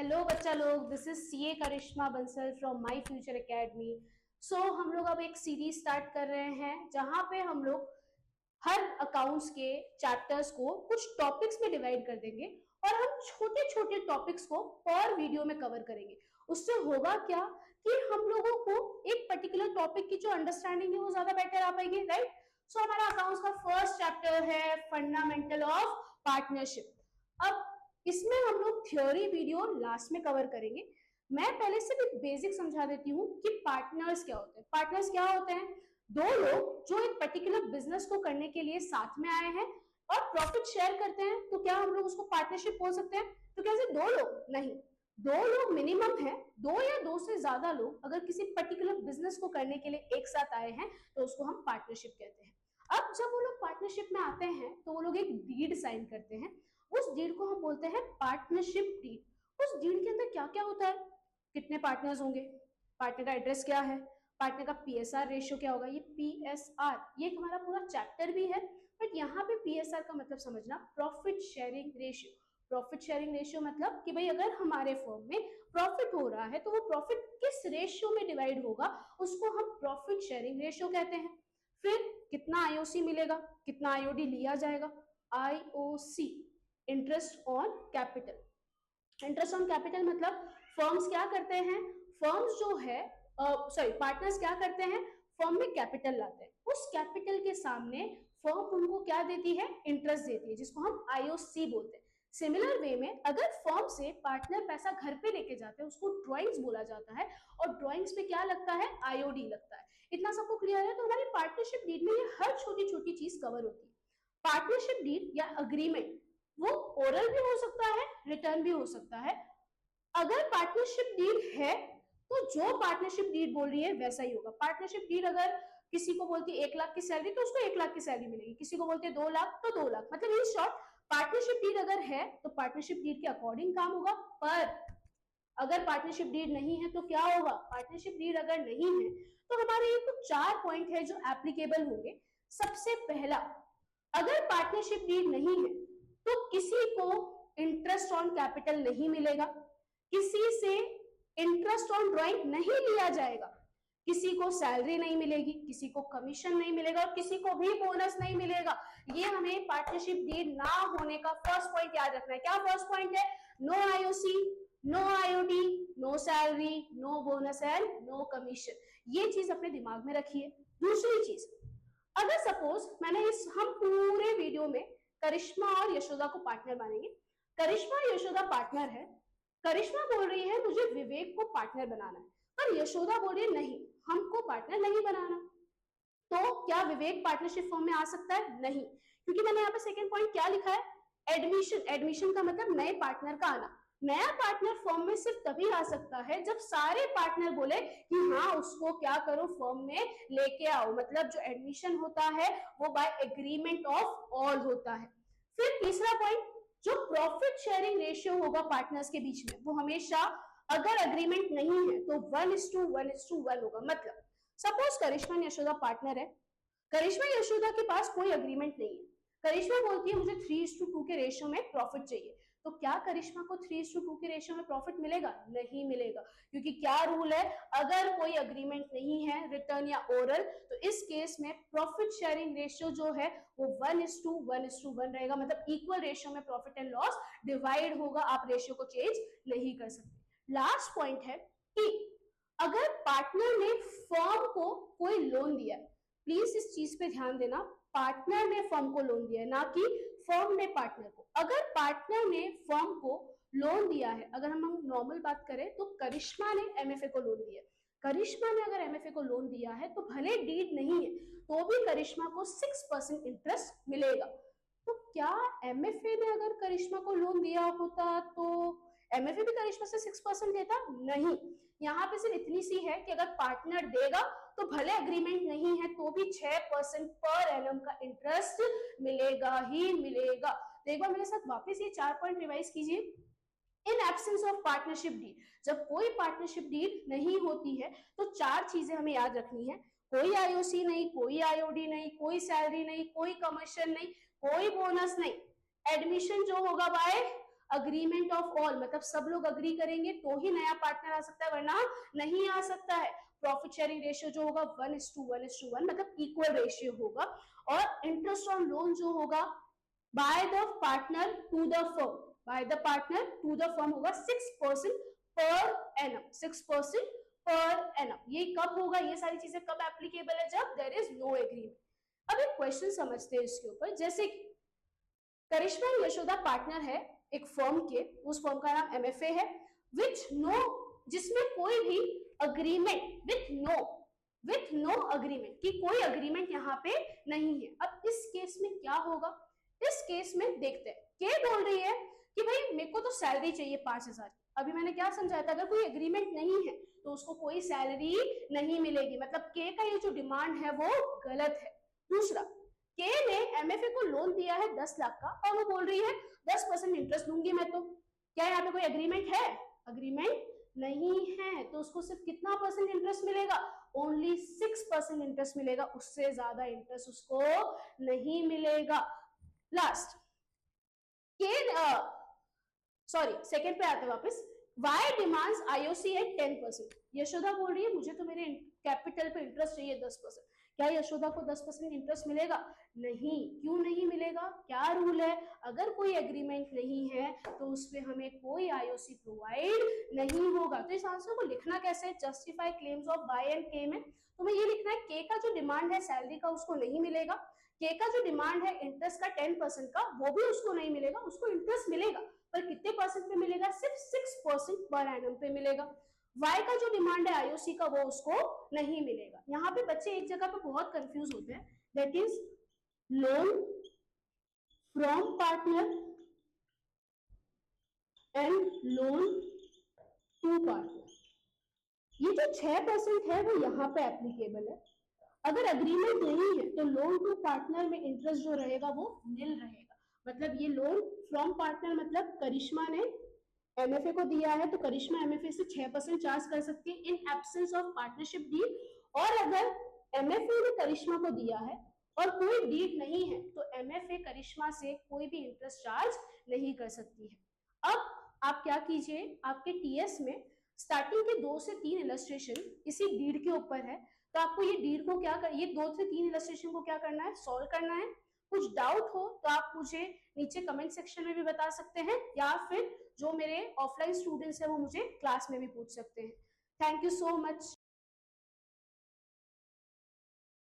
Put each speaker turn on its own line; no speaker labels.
Hello बच्चा लोग, this is CA Karishma Bansal from My Future Academy. So हम लोग अब एक सीरीज स्टार्ट कर रहे हैं जहां पे हम लोग हर अकाउंट्स के चैप्टर्स को कुछ टॉपिक्स में डिवाइड कर देंगे और हम छोटे छोटे टॉपिक्स को पर वीडियो में कवर करेंगे। उससे होगा क्या कि हम लोगों को एक पर्टिकुलर टॉपिक की जो अंडरस्टैंडिंग है वो ज्यादा बेटर आ पाएगी, राइट। सो हमारा अकाउंट्स का फर्स्ट चैप्टर है फंडामेंटल ऑफ पार्टनरशिप। अब इसमें हम लोग थ्योरी वीडियो लास्ट में कवर करेंगे। मैं पहले से भी बेसिक समझा देती हूँ कि पार्टनर्स क्या होते हैं। पार्टनर्स क्या होते हैं? दो लोग जो एक पर्टिकुलर बिजनेस को करने के लिए साथ में आए हैं और प्रॉफिट शेयर करते हैं, तो क्या हम लोग उसको पार्टनरशिप बोल सकते हैं? तो कैसे दो लोग नहीं, दो लोग मिनिमम है, दो या दो से ज्यादा लोग अगर किसी पर्टिकुलर बिजनेस को करने के लिए एक साथ आए हैं तो उसको हम पार्टनरशिप कहते हैं। अब जब वो लोग पार्टनरशिप में आते हैं तो वो लोग एक डीड साइन करते हैं। उस डीड को हम बोलते हैं पार्टनरशिप डीड। उस डीड के अंदर क्या क्या होता है? कितने पार्टनर्स होंगे, पार्टनर का एड्रेस क्या है, पार्टनर का पीएसआर रेशियो क्या होगा। ये पीएसआर ये हमारा पूरा चैप्टर भी है, बट यहाँ पे पीएसआर का मतलब समझना, profit sharing ratio. Profit sharing ratio मतलब कि भाई अगर हमारे फर्म में प्रॉफिट हो रहा है तो वो प्रॉफिट किस रेशियो में डिवाइड होगा, उसको हम प्रॉफिट शेयरिंग रेशियो कहते हैं। फिर कितना आईओसी मिलेगा, कितना आईओडी लिया जाएगा। IOC interest on capital. Interest on capital मतलब फर्म्स क्या करते हैं, फर्म्स जो है पार्टनर्स क्या करते हैं, फर्म में कैपिटल लाते हैं। उस कैपिटल के सामने फर्म उनको क्या देती है, इंटरेस्ट देती है, जिसको हम आईओसी बोलते हैं। सिमिलर वे में अगर फर्म से पार्टनर पैसा घर पे लेके जाते हैं उसको ड्राइंग्स बोला जाता है, और ड्राइंग्स पे क्या लगता है, आईओडी लगता है। इतना सबको क्लियर है? तो हमारी पार्टनरशिप डीड में ये हर छोटी छोटी चीज कवर होती है। पार्टनरशिप डीड या अग्रीमेंट वो ओरल भी हो सकता है, रिटर्न भी हो सकता है। अगर पार्टनरशिप डीड है तो जो पार्टनरशिप डीड बोल रही है वैसा ही होगा। पार्टनरशिप डीड अगर किसी को बोलती है 1 लाख की सैलरी तो उसको 1 लाख की सैलरी मिलेगी, किसी को बोलती है 2 लाख तो 2 लाख। मतलब इन शॉर्ट पार्टनरशिप डीड अगर है तो पार्टनरशिप डीड के अकॉर्डिंग काम होगा। पर अगर पार्टनरशिप डीड नहीं है तो क्या होगा, पार्टनरशिप डीड अगर नहीं है तो हमारे ये कुछ 4 पॉइंट है जो एप्लीकेबल होंगे। सबसे पहला, अगर पार्टनरशिप डीड नहीं है तो किसी को इंटरेस्ट ऑन कैपिटल नहीं मिलेगा, किसी से इंटरेस्ट ऑन ड्राइंग नहीं लिया जाएगा, किसी को सैलरी नहीं मिलेगी, किसी को कमीशन नहीं मिलेगा और किसी को भी बोनस नहीं मिलेगा। ये हमें पार्टनरशिप डीड ना होने का फर्स्ट पॉइंट याद रखना है। क्या फर्स्ट पॉइंट है? No IOC, no IOD, no salary, no bonus and no commission. ये चीज अपने दिमाग में रखिए। दूसरी चीज, अगर सपोज मैंने हम पूरे वीडियो में करिश्मा और यशोदा को पार्टनर मानेंगे। करिश्मा और यशोदा पार्टनर है। करिश्मा बोल रही है मुझे विवेक को पार्टनर बनाना है, पर यशोदा बोल रही है नहीं, हमको पार्टनर नहीं बनाना। तो क्या विवेक पार्टनरशिप फॉर्म में आ सकता है? नहीं, क्योंकि मैंने यहाँ पे सेकंड पॉइंट क्या लिखा है, एडमिशन। एडमिशन का मतलब नए पार्टनर का आना। नया पार्टनर फर्म में सिर्फ तभी आ सकता है जब सारे पार्टनर बोले कि हाँ उसको क्या करो, फर्म में लेके आओ। मतलब जो एडमिशन होता है वो बाय एग्रीमेंट ऑफ ऑल होता है। फिर तीसरा पॉइंट, जो प्रॉफिट शेयरिंग रेशियो होगा पार्टनर्स के बीच में वो हमेशा, अगर अग्रीमेंट नहीं है तो 1:1:1 होगा। मतलब सपोज करिश्मा यशोदा पार्टनर है, करिश्मा यशोदा के पास कोई अग्रीमेंट नहीं है। करिश्मा बोलती है मुझे 3:2 के रेशियो में प्रॉफिट चाहिए, तो क्या करिश्मा को 3:2 के रेशियो में प्रॉफिट मिलेगा? नहीं मिलेगा, क्योंकि क्या रूल है, अगर कोई अग्रीमेंट नहीं है रिटर्न या ओरल, तो इस केस में प्रॉफिट शेयरिंग रेशियो जो है वो 1:1:1 रहेगा। मतलब इक्वल रेशियो में प्रॉफिट एंड लॉस डिवाइड होगा, आप रेशियो को चेंज नहीं कर सकते। लास्ट पॉइंट है कि अगर पार्टनर ने फर्म को कोई लोन दिया है, प्लीज इस चीज पे ध्यान देना, पार्टनर ने फर्म को लोन दिया है ना कि फर्म ने पार्टनर को। अगर पार्टनर ने फर्म को लोन दिया है, अगर हम नॉर्मल बात करें तो करिश्मा ने एमएफए को लोन दिया है, करिश्मा ने अगर एमएफए को लोन दिया है तो भले डीड नहीं है तो भी करिश्मा को 6% इंटरेस्ट मिलेगा। तो क्या एमएफए ने अगर करिश्मा को लोन दिया होता तो एमएफए भी करिश्मा से 6% देता? नहीं। यहाँ पे सिर्फ इतनी सी है कि अगर पार्टनर देगा तो भले अग्रीमेंट नहीं है तो भी 6% पर एनम का इंटरेस्ट मिलेगा ही मिलेगा। तो एक बार मेरे साथ वापस ये 4 पॉइंट रिवाइज कीजिए। In absence of partnership deed, जब कोई पार्टनरशिप डीड नहीं होती है तो 4 चीजें हमें याद रखनी है। कोई आईओसी नहीं, कोई आईओडी नहीं, कोई सैलरी नहीं, कोई कमीशन नहीं, कोई बोनस नहीं। एडमिशन जो होगा बाय अग्रीमेंट ऑफ ऑल, मतलब सब लोग अग्री करेंगे तो ही नया पार्टनर आ सकता है, वरना नहीं आ सकता है। प्रॉफिट शेयरिंग रेशियो जो होगा 1:1:1, मतलब इक्वल रेशियो होगा। और इंटरेस्ट ऑन लोन जो होगा by the partner to the firm, by the partner to the firm होगा 6% पर एनम, 6% पर एनम। ये कब होगा, ये सारी चीजें कब एप्लीकेबल है, जब देयर इज नो एग्रीमेंट। अब एक क्वेश्चन समझते हैं इसके ऊपर, जैसे कि करिश्मा यशोदा पार्टनर है एक फर्म के, उस फर्म का नाम एमएफए है, विच नो, जिसमें कोई भी अग्रीमेंट विथ नो अग्रीमेंट, की कोई अग्रीमेंट यहाँ पे नहीं है। अब इस केस में क्या होगा, इस केस में देखते हैं। के बोल रही है कि भाई मेरे को तो सैलरी चाहिए 5,000। अभी मैंने क्या समझाया था, अगर कोई एग्रीमेंट नहीं है तो उसको कोई सैलरी नहीं मिलेगी, मतलब के का ये जो डिमांड है वो गलत है। दूसरा, के ने एमएफए को लोन दिया है 10 लाख का, और वो बोल रही है 10% इंटरेस्ट दूंगी मैं। तो क्या यहाँ पे कोई एग्रीमेंट है, अग्रीमेंट नहीं है, तो उसको सिर्फ कितना परसेंट इंटरेस्ट मिलेगा, ओनली 6% इंटरेस्ट मिलेगा, उससे ज्यादा इंटरेस्ट उसको नहीं मिलेगा। लास्ट के, सॉरी सेकेंड पे आते वापस, Y demands IOC at 10%। Yashoda बोल रही है मुझे तो मेरे कैपिटल पे इंटरेस्ट चाहिए 10%। क्या यशोदा को 10% इंटरेस्ट मिलेगा, नहीं। क्यों नहीं मिलेगा, क्या रूल है, अगर कोई एग्रीमेंट नहीं है तो उसमें हमें कोई आईओसी प्रोवाइड नहीं होगा। तो इस आंसर को लिखना कैसे, justify claims of by and के में तुम्हें ये लिखना है, के का जो डिमांड है सैलरी का उसको नहीं मिलेगा, के का जो डिमांड है इंटरेस्ट का 10% का वो भी उसको नहीं मिलेगा, उसको इंटरेस्ट मिलेगा पर कितने परसेंट पे मिलेगा, सिर्फ 6% पर एनम पे मिलेगा। वाई का जो डिमांड है आईओसी का वो उसको नहीं मिलेगा। यहाँ पे बच्चे एक जगह पे बहुत कंफ्यूज होते हैं, that is loan from partner and loan to partner. ये जो 6% है वो यहाँ पे एप्लीकेबल है। अगर अग्रीमेंट नहीं है तो लोन टू पार्टनर में इंटरेस्ट जो रहेगा वो निल रहेगा, मतलब ये लोन फ्रॉम पार्टनर मतलब करिश्मा ने एमएफए को दिया है तो करिश्मा एमएफए से 6% चार्ज कर सकती है in absence of partnership deed. और अगर एमएफए ने करिश्मा को दिया है और कोई डीड नहीं है तो एमएफए करिश्मा से कोई भी इंटरेस्ट चार्ज नहीं कर सकती है। अब आप क्या कीजिए, आपके टीएस में स्टार्टिंग के 2 से 3 इलस्ट्रेशन इसी डीड के ऊपर है, तो आपको ये डीड को क्या कर, ये 2 से 3 इलस्ट्रेशन को क्या करना है, सॉल्व करना है। कुछ डाउट हो तो आप मुझे नीचे कमेंट सेक्शन में भी बता सकते हैं, या फिर जो मेरे ऑफलाइन स्टूडेंट्स हैं वो मुझे क्लास में भी पूछ सकते हैं। Thank you so much.